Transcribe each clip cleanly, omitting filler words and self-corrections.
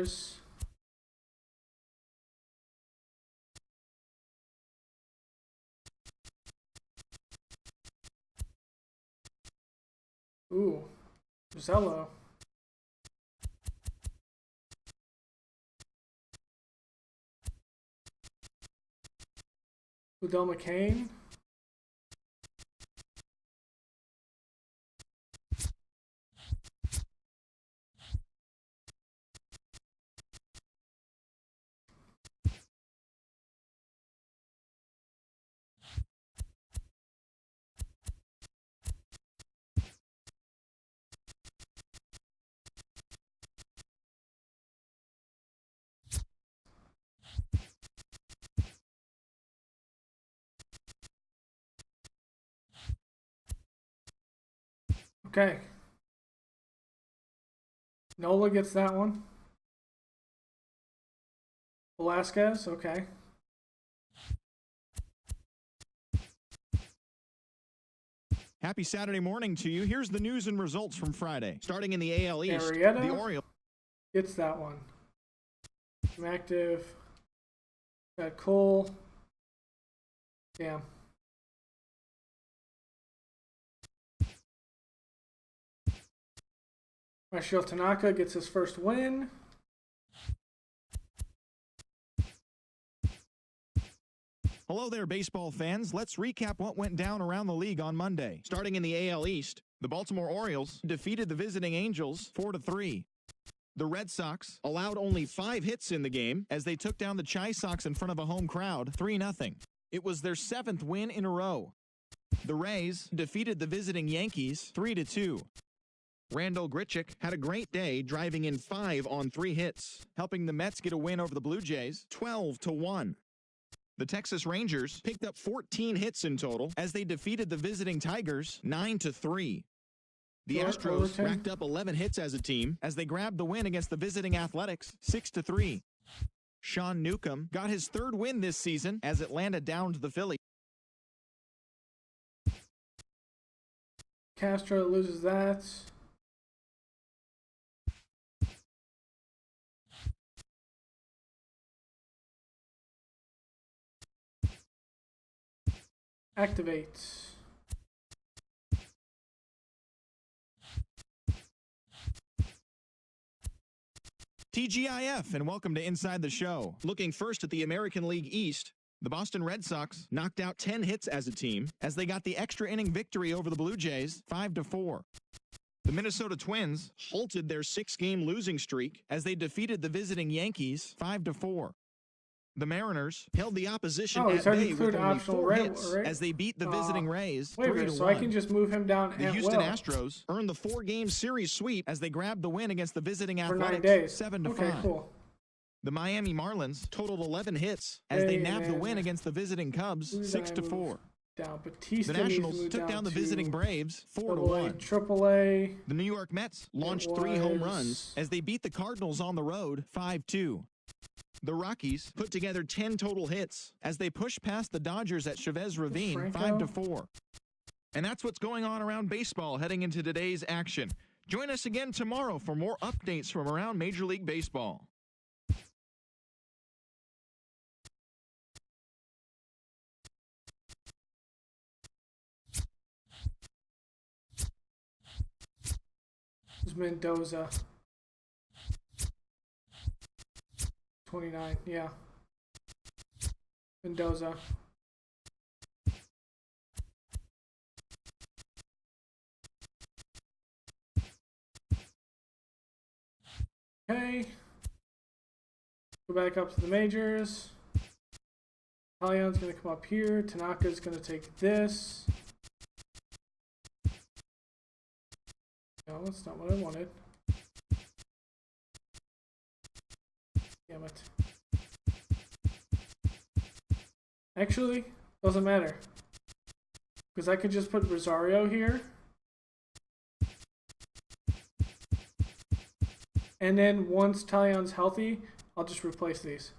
Tigers. Ooh, Zello. Udell McCain. Okay. Nola gets that one. Velasquez, okay. Happy Saturday morning to you. Here's the news and results from Friday. Starting in the AL East, Arrieta the Orioles gets that one. I'm active. Got Cole. Damn. Masahiro Tanaka gets his first win. Hello there, baseball fans. Let's recap what went down around the league on Monday. Starting in the AL East, the Baltimore Orioles defeated the visiting Angels 4-3. The Red Sox allowed only 5 hits in the game as they took down the Chi Sox in front of a home crowd 3-0. It was their 7th win in a row. The Rays defeated the visiting Yankees 3-2. Randall Grichuk had a great day, driving in 5 on 3 hits, helping the Mets get a win over the Blue Jays 12-1. The Texas Rangers picked up 14 hits in total as they defeated the visiting Tigers 9-3. The Astros racked up 11 hits as a team as they grabbed the win against the visiting Athletics 6-3. Sean Newcomb got his 3rd win this season as Atlanta downed the Phillies. Castro loses that. Activate. TGIF, and welcome to Inside the Show. Looking first at the American League East, the Boston Red Sox knocked out 10 hits as a team as they got the extra inning victory over the Blue Jays 5-4. The Minnesota Twins halted their 6-game losing streak as they defeated the visiting Yankees 5-4. The Mariners held the opposition at bay with only 4 hits as they beat the visiting Rays 3-1. So I can just move him down The Houston Astros earned the 4-game series sweep as they grabbed the win against the visiting Athletics 7-5. Okay, cool. The Miami Marlins totaled 11 hits as they nabbed the win against the visiting Cubs 6-4. Down. Batista the Nationals took down the visiting Braves 4-1. AAA. The New York Mets launched 3 home runs as they beat the Cardinals on the road 5-2. The Rockies put together 10 total hits as they pushed past the Dodgers at Chavez Ravine 5-4. And that's what's going on around baseball heading into today's action. Join us again tomorrow for more updates from around Major League Baseball. Mendoza. 29, yeah. Mendoza. Okay. Go back up to the majors. Talion's going to come up here. Tanaka's going to take this. No, that's not what I wanted. Damn it. Actually, doesn't matter. Because I could just put Rosario here. And then once Talion's healthy, I'll just replace these.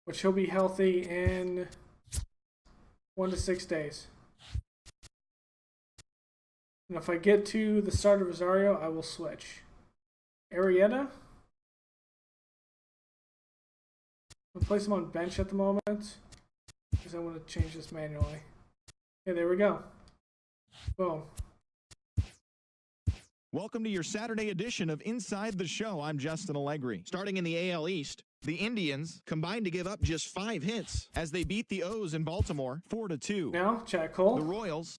Which he'll be healthy in 1 to 6 days. And if I get to the start of Rosario, I will switch. Arrieta. I'll place him on bench at the moment because I want to change this manually. Okay, there we go. Boom. Welcome to your Saturday edition of Inside the Show. I'm Justin Allegri. Starting in the AL East, the Indians combined to give up just 5 hits as they beat the O's in Baltimore 4-2. Now, Chad Cole. The Royals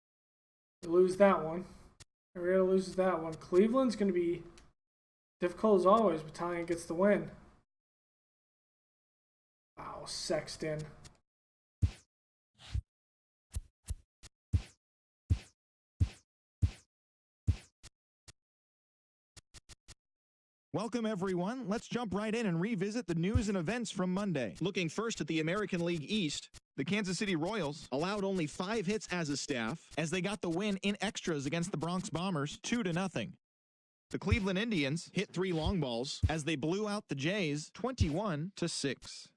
lose that one. Arrieta loses that one. Cleveland's going to be difficult as always. Battalion gets the win. Wow, Sexton. Welcome, everyone. Let's jump right in and revisit the news and events from Monday. Looking first at the American League East, the Kansas City Royals allowed only 5 hits as a staff as they got the win in extras against the Bronx Bombers 2-0. The Cleveland Indians hit 3 long balls as they blew out the Jays 21-6.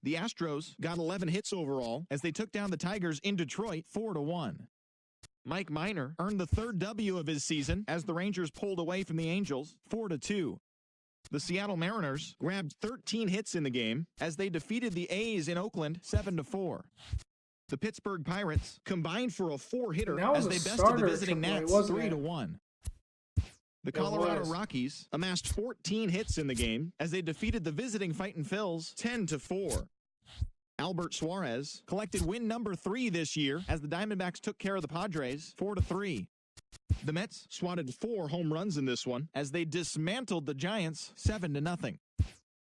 The Astros got 11 hits overall as they took down the Tigers in Detroit 4-1. Mike Minor earned the 3rd W of his season as the Rangers pulled away from the Angels 4-2. The Seattle Mariners grabbed 13 hits in the game as they defeated the A's in Oakland 7-4. The Pittsburgh Pirates combined for a 4-hitter as they bested the visiting Nats 3-1. The Colorado Rockies amassed 14 hits in the game as they defeated the visiting Fightin' Phils 10-4. Albert Suarez collected win number 3 this year as the Diamondbacks took care of the Padres 4-3. The Mets swatted 4 home runs in this one as they dismantled the Giants 7-0.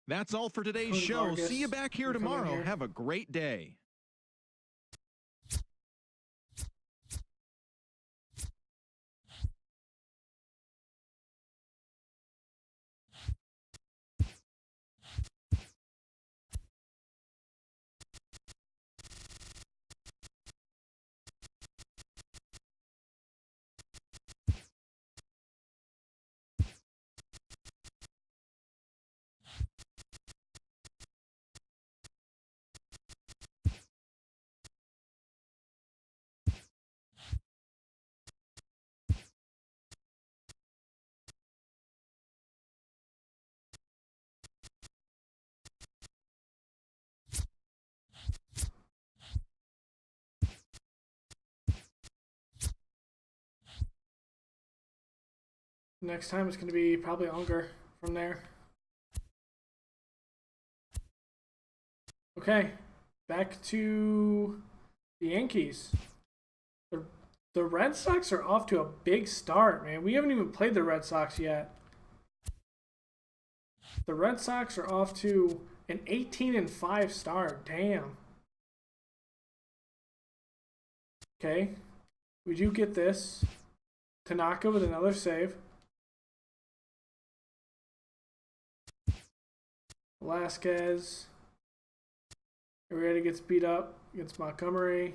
That's all for today's show. See you back here tomorrow. Have a great day. Next time it's going to be probably Unger from there. Okay, back to the Yankees. The Red Sox are off to a big start, man. We haven't even played the Red Sox yet. The Red Sox are off to an 18-5 start. Damn. Okay, we do get this. Tanaka with another save. Velasquez. Arrieta gets beat up against Montgomery.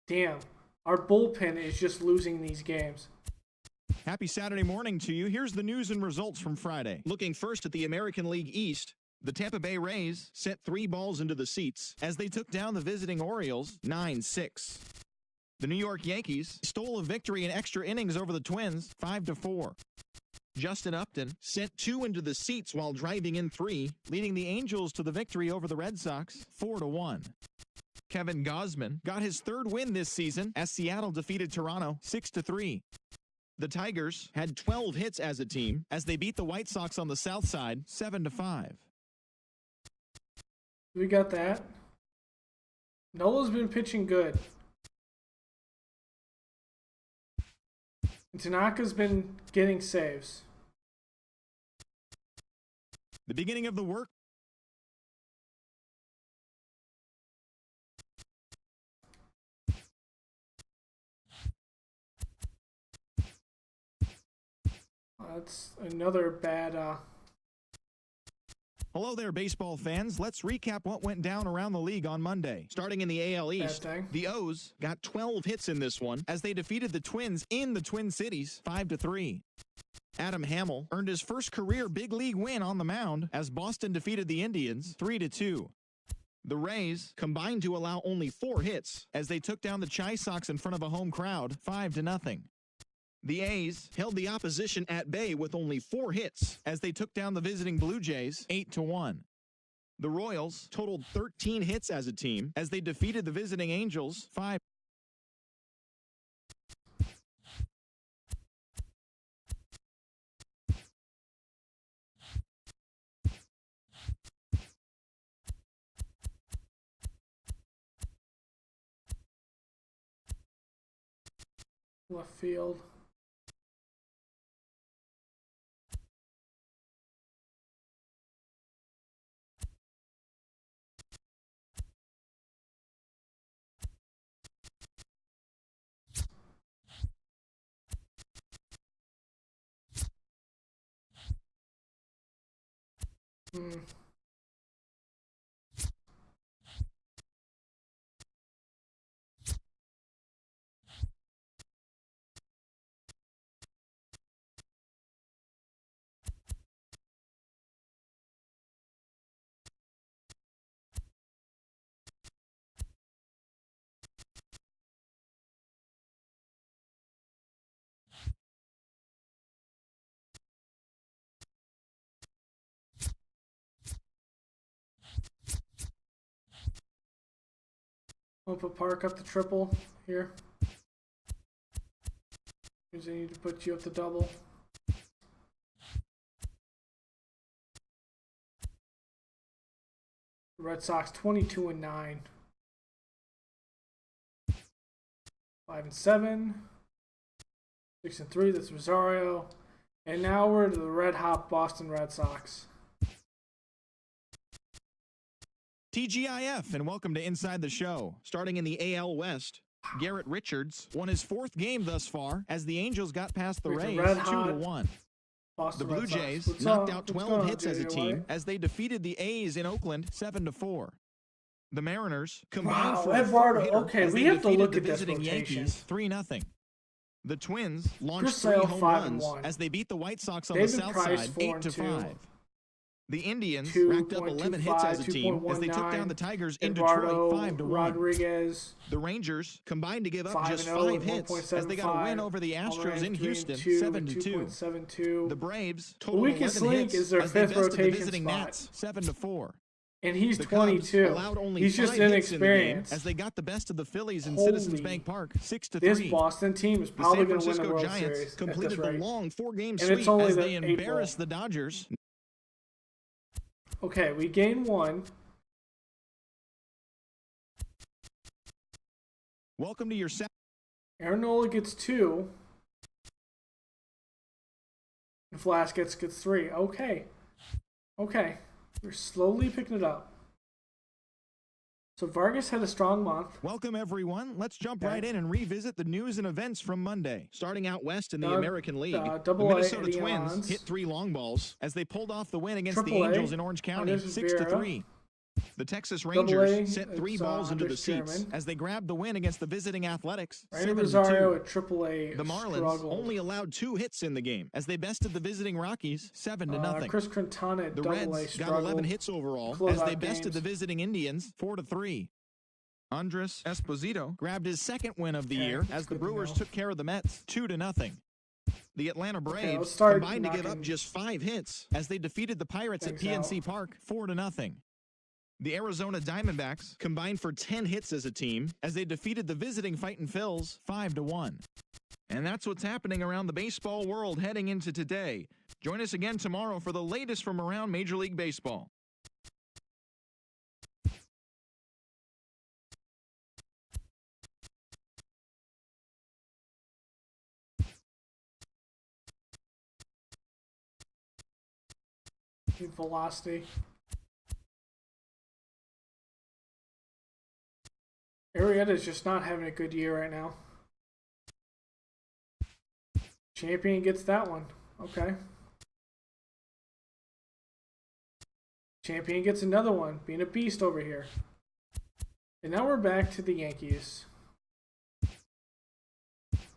Damn. Our bullpen is just losing these games. Happy Saturday morning to you. Here's the news and results from Friday. Looking first at the American League East, the Tampa Bay Rays sent 3 balls into the seats as they took down the visiting Orioles 9-6. The New York Yankees stole a victory in extra innings over the Twins 5-4. Justin Upton sent 2 into the seats while driving in 3, leading the Angels to the victory over the Red Sox 4-1. Kevin Gausman got his 3rd win this season as Seattle defeated Toronto 6-3. The Tigers had 12 hits as a team as they beat the White Sox on the south side 7-5. We got that. Nola's been pitching good. And Tanaka's been getting saves. The beginning of the work. That's another bad. Hello there, baseball fans. Let's recap what went down around the league on Monday. Starting in the AL East, the O's got 12 hits in this one as they defeated the Twins in the Twin Cities 5-3. Adam Hamel earned his first career big league win on the mound as Boston defeated the Indians 3-2. The Rays combined to allow only 4 hits as they took down the Chi Sox in front of a home crowd 5-0. The A's held the opposition at bay with only 4 hits as they took down the visiting Blue Jays 8-1. The Royals totaled 13 hits as a team as they defeated the visiting Angels 5. Left field. I'll put Park up the triple here. Because I need to put you up the double. Red Sox 22-9. 5-7. 6-3. That's Rosario. And now we're to the red hot Boston Red Sox. TGIF, and welcome to Inside the Show. Starting in the AL West, Garrett Richards won his 4th game thus far as the Angels got past the Rays 2-1. The Blue Jays knocked out 12 hits as a team as they defeated the A's in Oakland 7-4. The Mariners combined for Eduardo, a hitter okay, as we they have to defeated look the at this visiting rotation. Yankees 3-0. The Twins launched Prevail 3 home runs 5-1. as they beat the White Sox on David the south Price, side 4-2. 8-5. The Indians racked up 11 hits as a team as they took down the Tigers in Eduardo, Detroit 5-1. Rodriguez. The Rangers combined to give up just 5-0, 5 hits as they got a win over the Astros in Houston 7-2. 2.72. The Braves totaled Lucas 11 Link hits is their as they 5th bested the rotation visiting spot. Nats 7-4. And he's The 22. Cubs allowed only He's 5 just hits in the game inexperienced. as they got the best of the Phillies in Holy. Citizens Bank Park 6-3. This Boston team is The probably San going to win the Francisco World Giants Series. completed the long 4-game And sweep it's only as the they April. embarrassed the Dodgers. Okay, we gain 1. Welcome to your second. Aaron Nola gets 2. And Velasquez gets 3. Okay. Okay. We're slowly picking it up. So Vargas had a strong month. Welcome, everyone. Let's jump right in and revisit the news and events from Monday. Starting out west in the American League, the Minnesota Twins hit 3 long balls as they pulled off the win against the Angels in Orange County 6-3. The Texas Rangers sent 3 balls into the seats as they grabbed the win against the visiting Athletics 7-2. At AAA The Marlins struggled. only allowed 2 hits in the game as they bested the visiting Rockies 7-0. Chris Quintana at The AA Reds got struggled. 11 hits overall Close as they out bested games. the visiting Indians 4-3. Andres Esposito grabbed his 2nd win of the year as the good to Brewers know. took care of the Mets 2-0. The Atlanta let's Braves start combined to give up knocking just 5 hits as they defeated the Pirates at things PNC out. Park 4-0. The Arizona Diamondbacks combined for 10 hits as a team as they defeated the visiting Fightin' Phils 5-1. And that's what's happening around the baseball world heading into today. Join us again tomorrow for the latest from around Major League Baseball. Velocity. Arrieta's just not having a good year right now. Champion gets that one. Okay. Champion gets another one. Being a beast over here. And now we're back to the Yankees.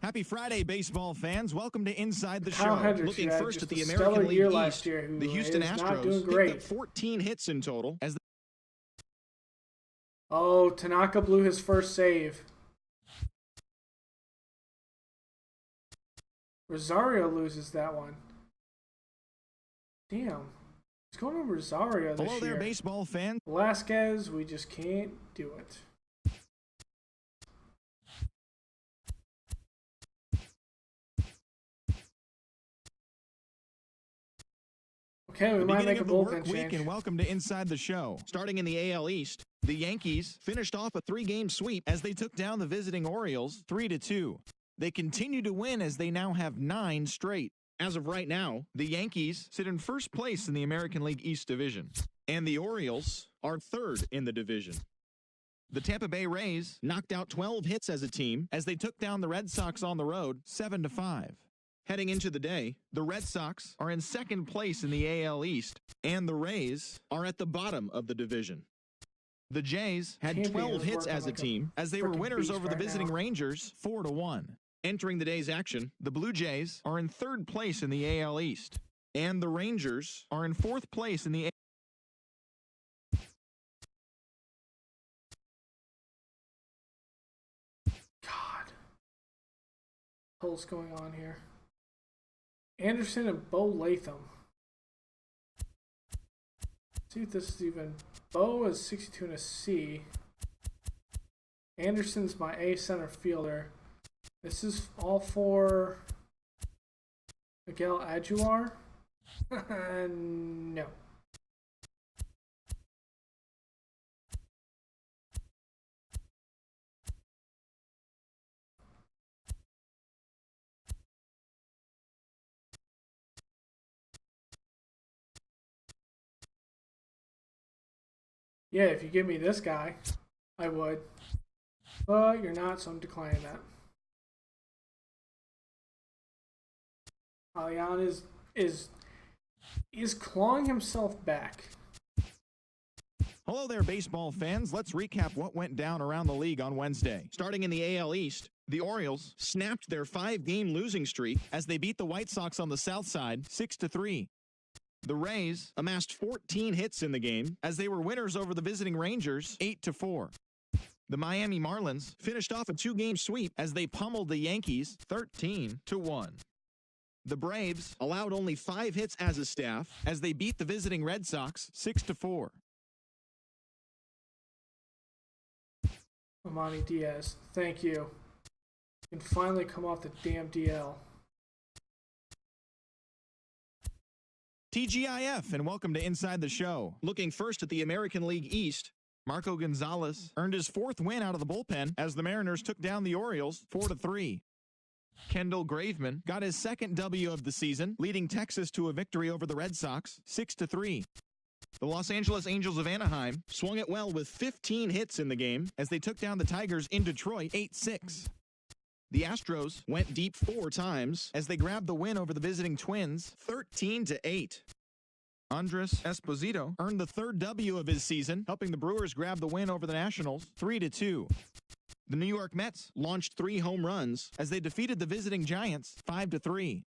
Happy Friday, baseball fans. Welcome to Inside the Kyle Show. Hendricks, Looking yeah, first just at the a American stellar League year East, last year, who the Houston is not Astros doing picked great. up 14 hits in total as Oh, Tanaka blew his first save. Rosario loses that one. Damn. What's going on with Rosario this Hello there, year? baseball fans. Velasquez, we just can't do it. Okay, we might Beginning make a of the bullpen work week, change. and welcome to Inside the Show. Starting in the AL East, the Yankees finished off a 3-game sweep as they took down the visiting Orioles 3-2. They continue to win as they now have 9 straight. As of right now, the Yankees sit in first place in the American League East Division, and the Orioles are third in the division. The Tampa Bay Rays knocked out 12 hits as a team as they took down the Red Sox on the road 7-5. Heading into the day, the Red Sox are in second place in the AL East, and the Rays are at the bottom of the division. The Jays had Champion 12 is hits working as a like a team as they were freaking winners beast over the right visiting now. Rangers 4-1. Entering the day's action, the Blue Jays are in third place in the AL East, and the Rangers are in fourth place in the God. What's going on here? Anderson and Bo Latham. See if this is even. Bo is 62 and a C. Anderson's my A center fielder. This is all for Miguel Aguilar. No. Yeah, if you give me this guy, I would. But you're not, so I'm declining that. Alian is clawing himself back. Hello there, baseball fans. Let's recap what went down around the league on Wednesday. Starting in the AL East, the Orioles snapped their 5-game losing streak as they beat the White Sox on the south side 6-3. The Rays amassed 14 hits in the game as they were winners over the visiting Rangers 8-4. The Miami Marlins finished off a 2-game sweep as they pummeled the Yankees 13-1. The Braves allowed only 5 hits as a staff as they beat the visiting Red Sox 6-4. Amani Diaz, thank you. You can finally come off the damn DL. TGIF, and welcome to Inside the Show. Looking first at the American League East, Marco Gonzalez earned his 4th win out of the bullpen as the Mariners took down the Orioles 4-3. Kendall Graveman got his 2nd W of the season, leading Texas to a victory over the Red Sox 6-3. The Los Angeles Angels of Anaheim swung it well with 15 hits in the game as they took down the Tigers in Detroit 8-6. The Astros went deep 4 times as they grabbed the win over the visiting Twins 13-8. Andres Esposito earned the 3rd W of his season, helping the Brewers grab the win over the Nationals 3-2. The New York Mets launched 3 home runs as they defeated the visiting Giants 5-3.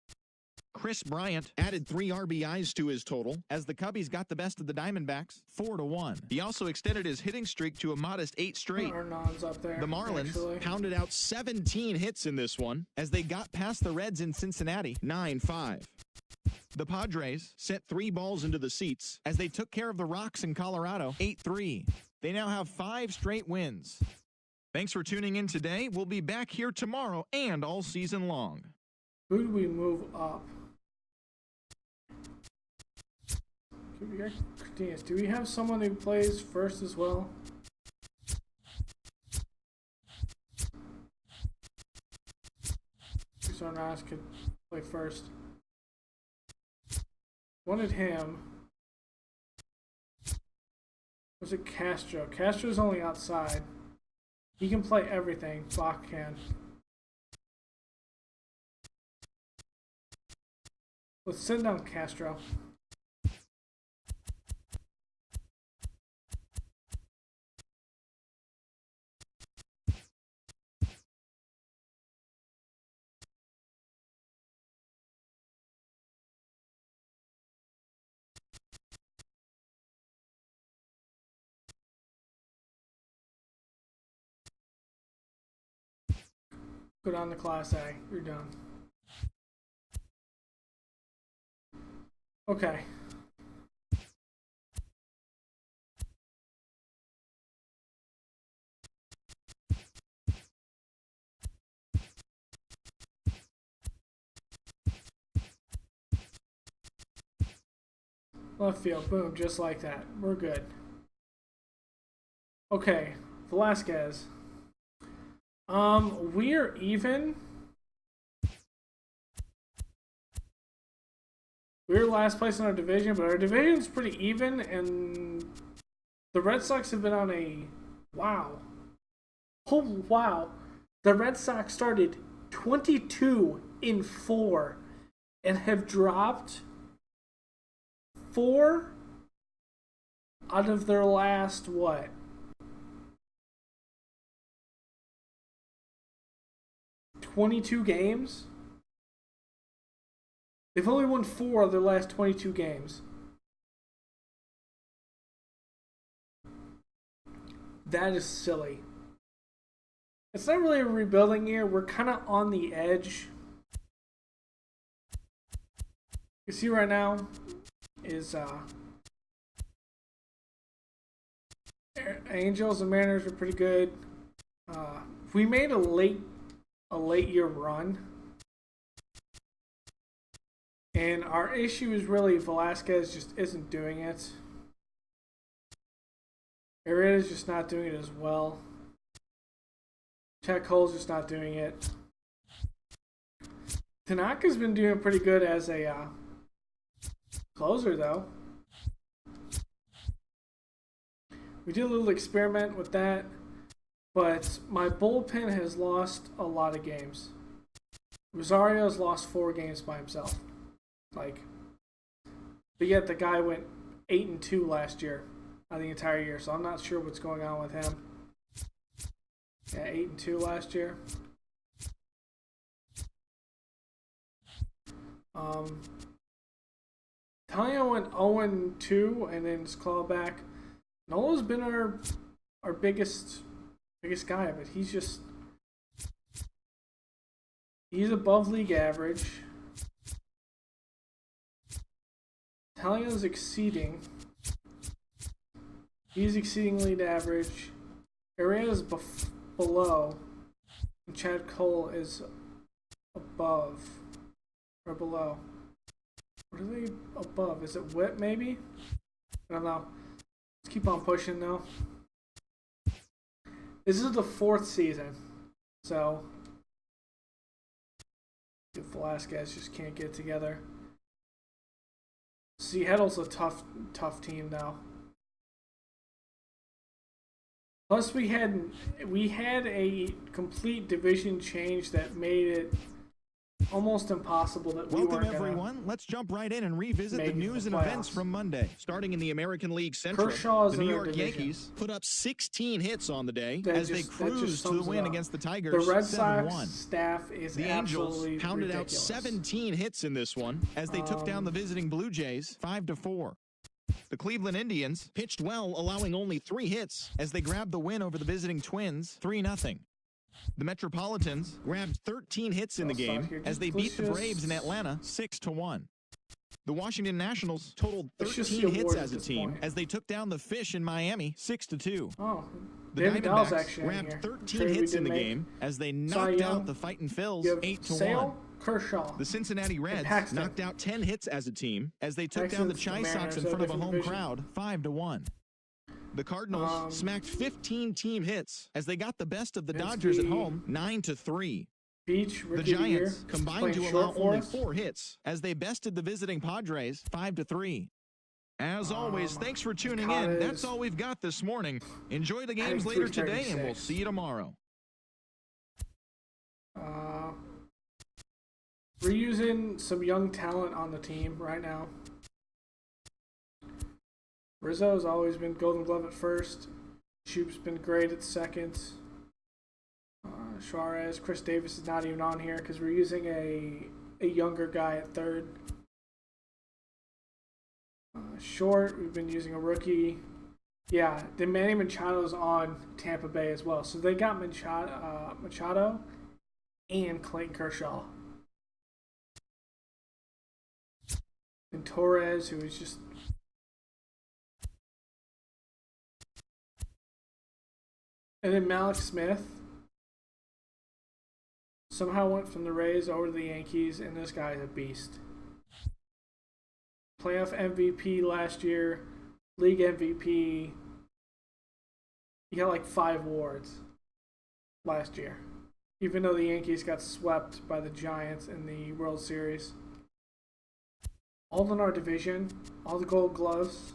Chris Bryant added 3 RBIs to his total as the Cubbies got the best of the Diamondbacks 4-1. He also extended his hitting streak to a modest 8 straight. Hernan's up there, The Marlins actually. pounded out 17 hits in this one as they got past the Reds in Cincinnati 9-5. The Padres sent 3 balls into the seats as they took care of the Rocks in Colorado 8-3. They now have 5 straight wins. Thanks for tuning in today. We'll be back here tomorrow and all season long. Who do we move up? Do we have someone who plays first as well? Sarnas could play first. Wanted him. Was it Castro? Castro's only outside. He can play everything. Bach can. Let's send down Castro. Go down to Class A. You're done. Okay. Left field, boom, just like that. We're good. Okay, Velasquez. We're even. We're last place in our division, but our division's pretty even, and the Red Sox have been on a wow. Oh wow. The Red Sox started 22-4 and have dropped 4 out of their last, what? 22 games? They've only won 4 of their last 22 games. That is silly. It's not really a rebuilding year. We're kind of on the edge. You see right now is Angels and Mariners are pretty good. We made a late year run, and our issue is really Velasquez just isn't doing it. Arrieta's just not doing it as well. Chad Cole's just not doing it. Tanaka's been doing pretty good as a closer, though. We did a little experiment with that, but my bullpen has lost a lot of games. Rosario's lost 4 games by himself. But yet the guy went 8-2 last year, the entire year. So I'm not sure what's going on with him. Yeah, 8-2 last year. Talia went 0-2 and then just clawed back. Nola's been our biggest guy, but he's above league average. Talia's exceeding. He's exceeding league average. Arrieta's below. And Chad Cole is above. Or below. What are they above? Is it whip maybe? I don't know. Let's keep on pushing though. This is the 4th season. So if Velasquez just can't get it together. Seattle's a tough team now. Plus we had a complete division change that made it almost impossible that we Welcome weren't everyone. Let's jump right in and revisit the news and events from Monday. Starting in the American League Central, Kershaw's the New in York division. Yankees put up 16 hits on the day That as just- they that just cruised to the sums it win up. against the Tigers. The Red 7-1. Sox staff is The Angels absolutely pounded out ridiculous. 17 hits in this one as they took down the visiting Blue Jays 5-4. The Cleveland Indians pitched well, allowing only 3 hits as they grabbed the win over the visiting Twins 3-0. The Metropolitans grabbed 13 hits in the game as they beat the Braves in Atlanta 6-1. The Washington Nationals totaled 13 hits as a team as they took down the Fish in Miami 6-2. Oh, The David Dahl's Diamondbacks actually in grabbed here. 13 Trade we hits in did the make. game as they Cy knocked Young. out the Fighting Phils You have 8-1. Sale, Kershaw. The Cincinnati Reds Paxton. knocked out 10 hits as a team as they took down the Paxton's Chi Sox in Mariners, front of a different home division. crowd 5-1. The Cardinals smacked 15 team hits as they got the best of the Vince Dodgers at P. home 9-3. Beach, The Rookie of the Year. Giants combined Playing to short allow for only us. 4 hits as they bested the visiting Padres 5-3. As always, thanks for tuning in. Cottage. That's all we've got this morning. Enjoy the games think later today, and we'll 336. see you tomorrow. We're using some young talent on the team right now. Rizzo's always been Golden Glove at first. Shoop's been great at second. Suarez, Chris Davis is not even on here because we're using a younger guy at third. Short, we've been using a rookie. Yeah, then Manny Machado's on Tampa Bay as well. So they got Machado and Clayton Kershaw. And Torres, who is just... And then Malik Smith somehow went from the Rays over to the Yankees, and this guy's a beast. Playoff MVP last year, league MVP. He got like 5 awards last year, even though the Yankees got swept by the Giants in the World Series. All in our division, all the Gold Gloves.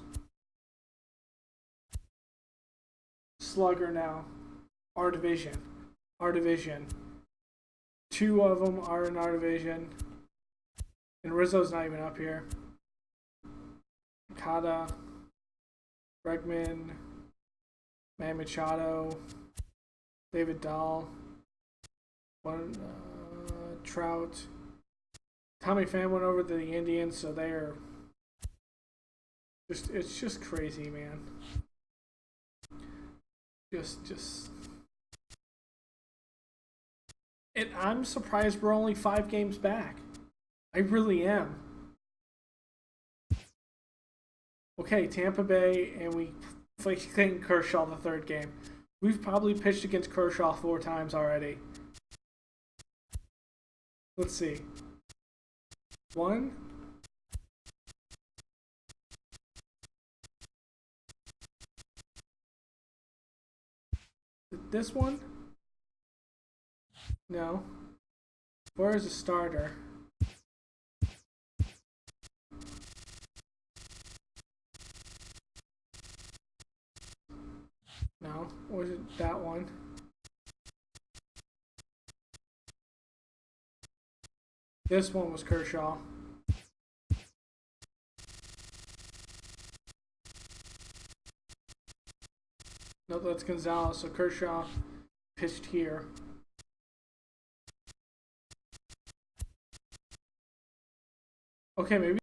Slugger now, our division. 2 of them are in our division, and Rizzo's not even up here. Kata, Bregman, Man Machado, David Dahl, Trout. Tommy Pham went over to the Indians, so they're it's just crazy, man. Just and I'm surprised we're only 5 games back. I really am. Okay, Tampa Bay, and we faced Clayton Kershaw the 3rd game. We've probably pitched against Kershaw 4 times already. Let's see. 1. This one? No. Where's the starter? No. Was it that one? This one was Kershaw. No, that's Gonzalez. So Kershaw pitched here. Okay, maybe